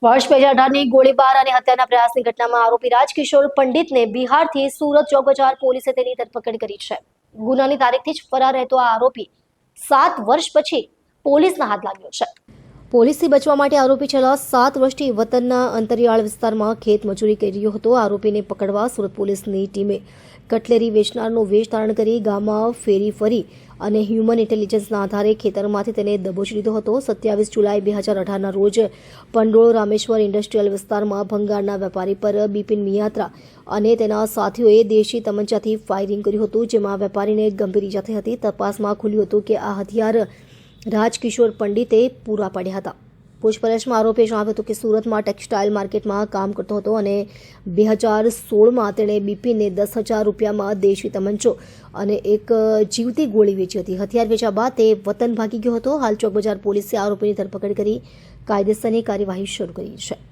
વર્ષ 2018ની ગોળીબાર અને હત્યાના પ્રયાસની ઘટનામાં આરોપી રાજકિશોર પંડિતને બિહારથી સુરત ચોક બજાર પોલીસે તેની ધરપકડ કરી છે. ગુનાની તારીખથી જ ફરાર રહેતો આ આરોપી 7 વર્ષ પછી પોલીસના હાથ લાગ્યો છે. પોલીસથી બચવા માટે આરોપી છેલ્લા 7 વર્ષથી વતનના અંતરિયાળ વિસ્તારમાં ખેત મજૂરી કરી રહ્યો હતો. આરોપીને પકડવા સુરત પોલીસની ટીમે કટલેરી વેચનારનો વેશ ધારણ કરી ગામમાં ફેરી ફરી અને હ્યુમન ઇન્ટેલિજન્સના આધારે ખેતરમાંથી તેને દબોચી લીધો હતો. 27 જુલાઈ 2018ના રોજ પંડોળ રામેશ્વર ઇન્ડસ્ટ્રીયલ વિસ્તારમાં ભંગારના વેપારી પર બિપિન મિયાત્રા અને તેના સાથીઓએ દેશી તમંચાથી ફાયરિંગ કર્યું હતું, જેમાં વેપારીને ગંભીર ઈજા થઈ હતી. તપાસમાં ખુલ્યું હતું કે આ હથિયાર રાજકિશોર પંડિતે પૂરા પાડ્યા હતા. પૂછપરછમાં આરોપીએ જણાવ્યું હતું કે સુરતમાં ટેક્સટાઇલ માર્કેટમાં કામ કરતો હતો અને 2016માં તેણે બિપિનને 10,000 રૂપિયામાં દેશી તમંચો અને એક જીવતી ગોળી વેચી હતી. હથિયાર વેચ્યા બાદ તે વતન ભાગી ગયો હતો. હાલ ચોક બજાર પોલીસે આરોપીની ધરપકડ કરી કાયદેસરની કાર્યવાહી શરૂ કરી છે.